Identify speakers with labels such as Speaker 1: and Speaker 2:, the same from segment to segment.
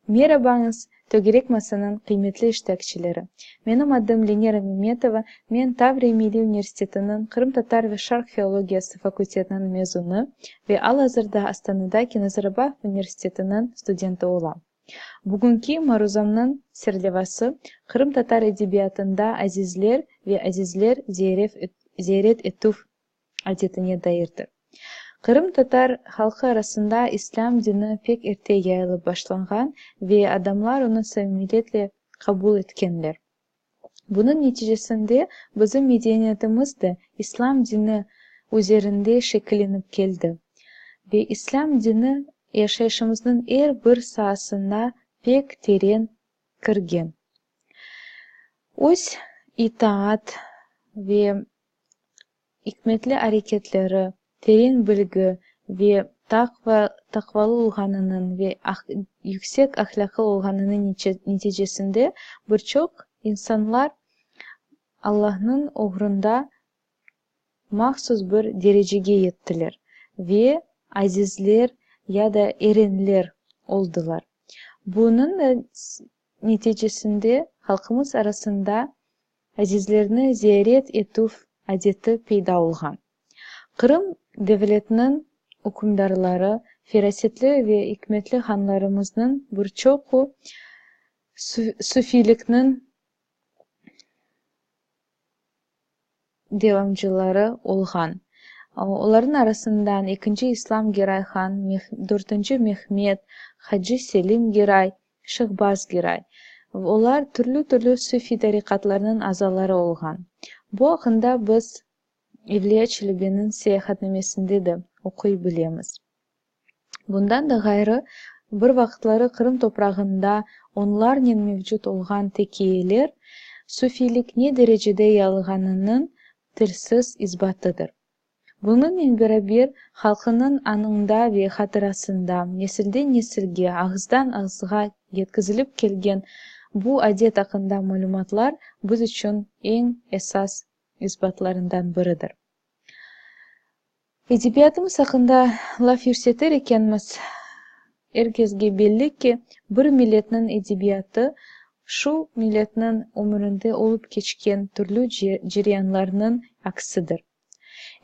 Speaker 1: Merhabаңыз, Төгерек Масаның кыйммәтле иштекчилери. Менин атым Ленера Меметова, мен Таврия Милли университетинин Кырым-татар ve Шарк филологиясы факультетинин мезуну ve ал азырда Астанада Назарбаев университетинин студенти болам. Бүгүнкү марузамдын серлевасы Кырым-татар эдебиятында азизлер ve азизлер зиярет этүү адетине даирдир. Кырым-татар халкы арасында ислам дини пек эрте яйылып башланган ve адамлар уну самимиятли кабул эткенлер. Bunun neticesinde bizim medeniyetimiz de İslam dini üzerinde şekillenip geldi. Ve İslam dini yaşayışımızın her bir sahasında pek terin kirgen. Öz itaat ve hikmetli hareketleri, terin bilgi ve takvalı olganının ve yüksek ahlaklı olganının neticesinde birçok insanlar Allah'ın uğrunda mahsus bir dereceye yettiler ve azizler ya da erenler oldular. Bunun da neticesinde halkımız arasında azizlerini ziyaret etүү adeti peyda olgan. Kırım devletinin hükümdarları, ferasetli ve hikmetli hanlarımızın birçoğu sufiliknin devamcıları olgan. Onların arasından 2. İslam Giray Han, 4. Mehmet, Hacı Selim Giray, Şıhbaz Giray. Onlar türlü sufi tarikatlarının azaları olgan. Bu hakkında biz Evliya Çelebi'nin seyahatnamesinde de okuy bilemiz. Bundan da gayrı bir vakitleri Kırım toprağında onlarla mevcut olgan tekiyeler sufilik ne derecede yayılganının tilsiz isbatıdır. Bununla beraber halkının anında ve hatırasında nesilden nesilge, ağızdan ağızga yetkizilip kelgen bu adet hakkında malumatlar biz için en esas isbatlarından biridir. Edebiyatımız hakkında laf yürseter ekenmiz, herkesge belli ki bir milletinin edebiyatı şu milletinin ömründe olup geçken türlü cereyanlarının aksidir.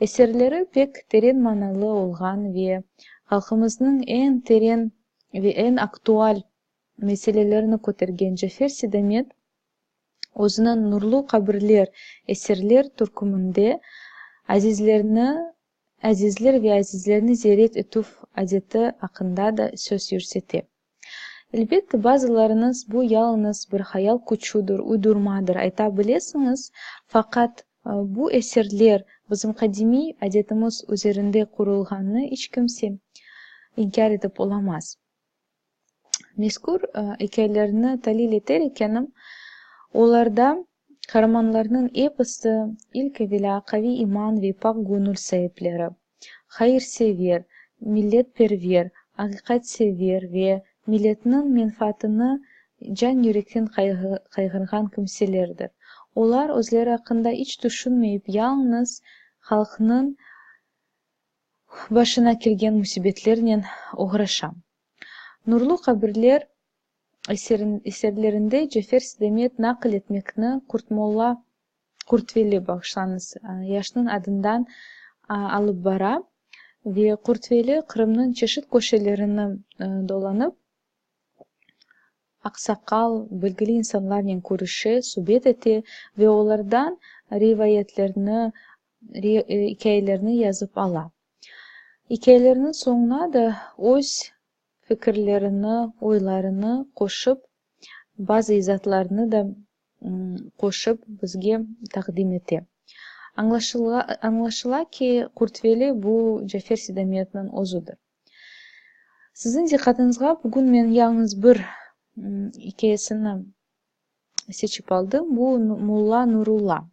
Speaker 1: Eserleri pek terin manalı olgan ve halkımızın en terin ve en aktual meselelerini kotergen Cafer Sedemet özünün Nurlu Kabirler eserler türkümünde azizler ve azizlerini ziyaret etүү adeti hakkında da söz yürsetti. Elbette bazılarınız bu yalnız bir hayal gücüdür, uydurmadır ayta bilesiniz. Fakat bu eserler bizim kadimi adetimiz üzerinde kurulganını hiç kimse inkar edip olamaz. Mezkur hikayelerini talil eder ekenim, olarda kahramanlarının eposu ilk evvela kavi iman ve pak gönül sahipleri, hayırsever, milletperver, hakikatsever ve milletinin menfaatini can yürekten kaygırgan kimselerdir. Onlar özleri hakkında hiç düşünmeyip yalnız halkının başına kelgen musibetlerle uğraşan. Nurlu Kabirler eserlerinde Cafer Sedemet nakil etmekini Kurtveli bağışlanız yaşının adından alıp bara ve Kurtveli Kırım'ın çeşit köşelerini dolanıp aksakal, bilgili insanlarla görüşe, sohbet etti ve onlardan hikayelerini yazıp ala. Hikayelerinin sonuna da öz fikirlerini, oylarını koşup, bazı izatlarını da koşup bizge takdim etti. Anlaşıla ki Kurtveli bu Cafer Sedemet'nin özüdür. Sizin dikkatinize bugün men yalnız bir hikayesini seçip aldım. Bu Mulla Nurullah.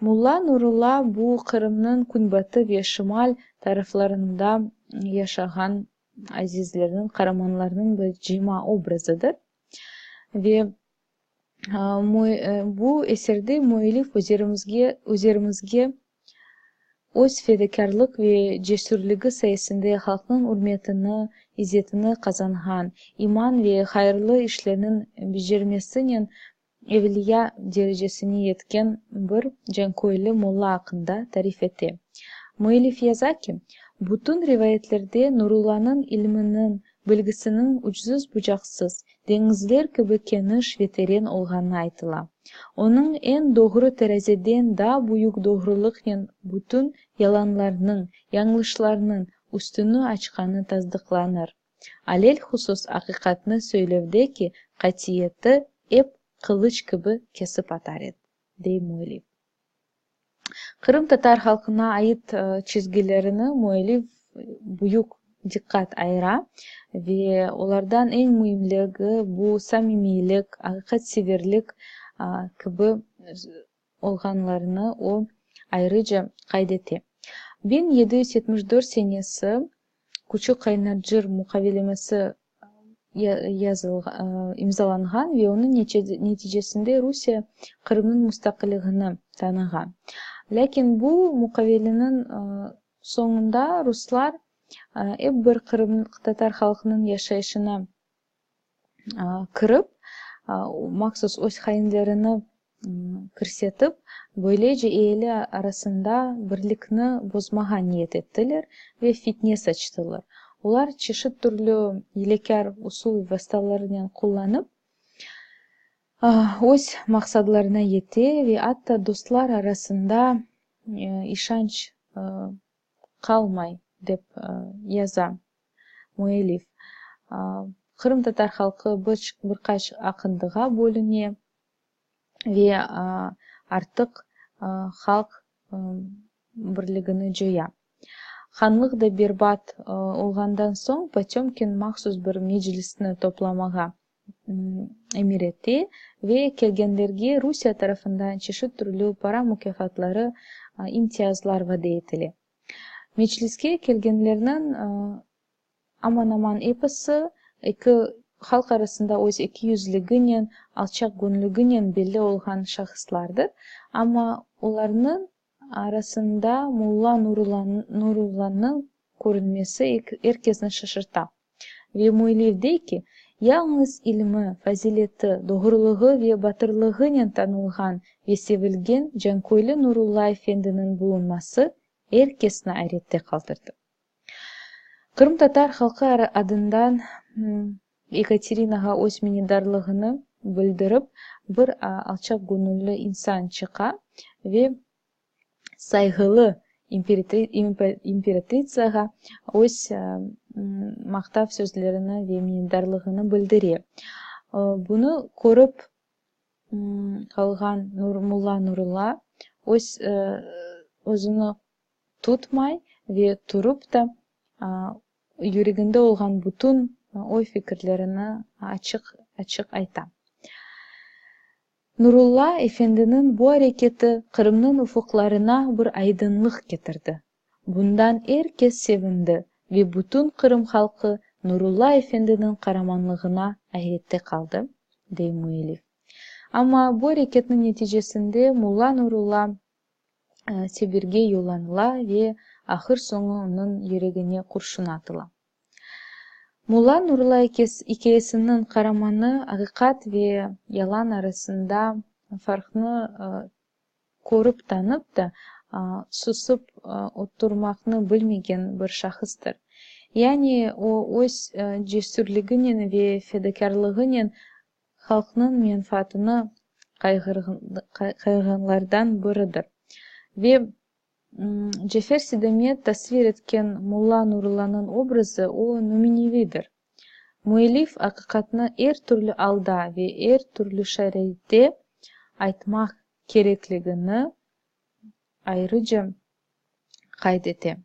Speaker 1: Mulla Nurullah bu Kırım'ın günbatı ve şimal taraflarında yaşayan azizlerin, kahramanlarının bir cima obrazıdır. Ve bu eserde müellif üzerimizge öz fedakарлыk ve cesurluğu sayesinde halkın hürmetini, izzetini kazangan, iman ve hayırlı işlerinin becermesinin evliya derecesine yetken bir Cankoylu Molla hakkında tarif etti. Muellif yazar ki, bütün rivayetlerde Nurullah'ın ilminin, bilgisinin uçsuz bucaksız, denizler gibi geniş ve terin olganı aytıla. Onun en doğru teraziden daha büyük doğrulukla bütün yalanlarının, yanlışlarının üstünü açkanı tasdıklanır. Alel husus hakikatini söylevdeki katiyeti hep kılıç gibi kesip atar edi, dey muellif. Kırım Tatar halkına ait çizgilerini muellif büyük dikkat ayıra ve onlardan en mühimligi bu samimilik, hakikatseverlik gibi olganlarını o ayrıca kaydetti. 1774 senesi Küçük Kaynarcır mukavelemesi imzalangan ve onun neticesinde Rusya Kırım'ın müstakilligini tanıgan. Lakin bu mukavelenin sonunda Ruslar hep bir Kırım Tatar halkının yaşayışına kırıp maksus öz hainlerini kırsetip böylece eyle arasında birlikni bozmağa niyet ettiler ve fitne saçtılar. Ular çeşit türlü hilekar usul ve vasıtalarını kullanıp öz maksadlarına yetti ve hatta dostlar arasında işanç kalmay dep yaza muellif. Kırım Tatar halkı birkaç akındığa bölüne ve artık halk birligini joya. Hanlık da berbat olgandan soň Potemkin maksus bir meclisini toplamağa emir etti ve kelgenlerge Rusya tarafından çeşit türlü para mükafatları, imtiyazlar vade etili. Mecliske kelgenlerinin aman epası halk arasında öz ikiyüzlüğünen, alçak gönüllüğünen belli olgan şahıslardır. Ama onların arasında Molla Nurullah'ın görünmesi herkesini şaşırta. Ve muellif dey ki, yalnız ilmi, fazileti, doğruluğu ve batırlığıyla tanılgan ve sevilgen Cankoylu Nurullah Efendi'nin bulunması herkesini ayrette kaldırdı. Kırım Tatar halkı adından Ekaterinaga öz minnetdarlığını bildirip bir alçak gönüllü insan çıka ve saygılı imperatrisaga öz maktap sözlerini ve minnetdarlığını bildiriyor. Bunu korup kalgan Molla Nurullah özünü tutmay ve turup da yüreğinde olgan bütün oy fikirlerini açık ayta. Nurullah Efendi'nin bu hareketi Kırım'ın ufuklarına bir aydınlık getirdi. Bundan herkes sevindi ve bütün Kırım halkı Nurullah Efendi'nin kahramanlığına hayrette kaldı, dey muellif. Ama bu hareketin neticesinde Molla Nurullah Sibir'ge yollanıla ve ahır sonu onun yüreğine kurşun atıla. Molla Nurullah hikayesinin kahramanı hakikat ve yalan arasında farkını korup tanıp da susup oturmakını bilmegen bir şahıstır. Yani o öz cesurluğunun ve fedakarlığının halkının menfaatini kaygılardan biridir. Ve Cefer Sidemet tasvir etken Molla Nurullah'ın obrazı o nümenevidir. Muellif hakikatini her türlü alda ve her türlü şeraitte aytmak gerekligini ayrıca kaydetti.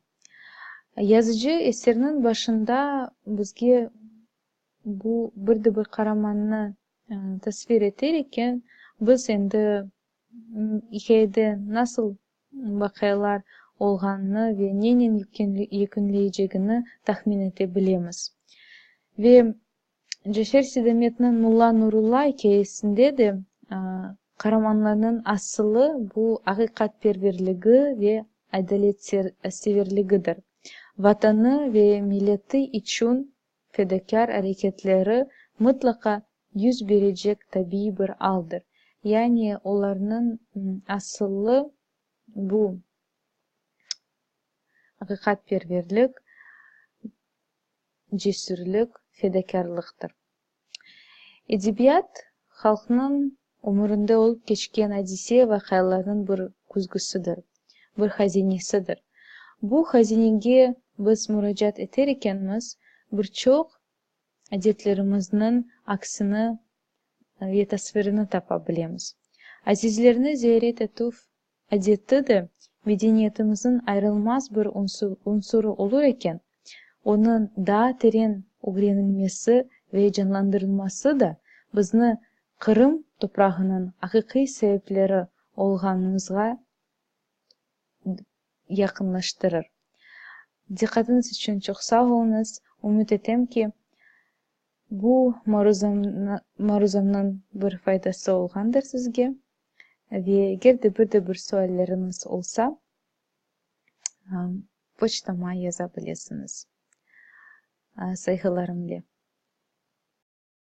Speaker 1: Yazıcı eserinin başında bizge bu bir kahramanını tasvir ederken biz endi hikayede nasıl vakalar olganını ve nenin yükünleyeceğini tahmin edebiliriz. Ve Cefer Sidemet'in Molla Nurullah hikayesinde de kahramanlarının aslı bu hakikatperverliği ve adaletsevərligidir. Vatanı ve milleti için fedakar hareketleri mutlaka yüz verecek tabii bir aldır. Yani onların asıllı bu hakikatperverlik, cesurluk, fedakarlıktır. Edebiyat halkının umurunda olup geçken hadise ve hayallarının bir kuzgusudur, bir hazinesidir. Bu hazinege biz müracaat ederkenmiz birçok adetlerimizin aksini ve tasvirini tapabilemiz. Azizlerini ziyaret etuf adeti de medeniyetimizin ayrılmaz bir unsuru olur eken, onun daha terin öğrenilmesi ve canlandırılması da bizni Kırım toprağının hakiki sebepleri olganımızga yakınlaştırır. Dikkatiniz için çok sağ olunuz. Umut etem ki bu maruzamdan bir faydası olgandır sizge. Ve eğer de bir soalleriniz olsa poçtama yazabilirsiniz. Saygılarımla.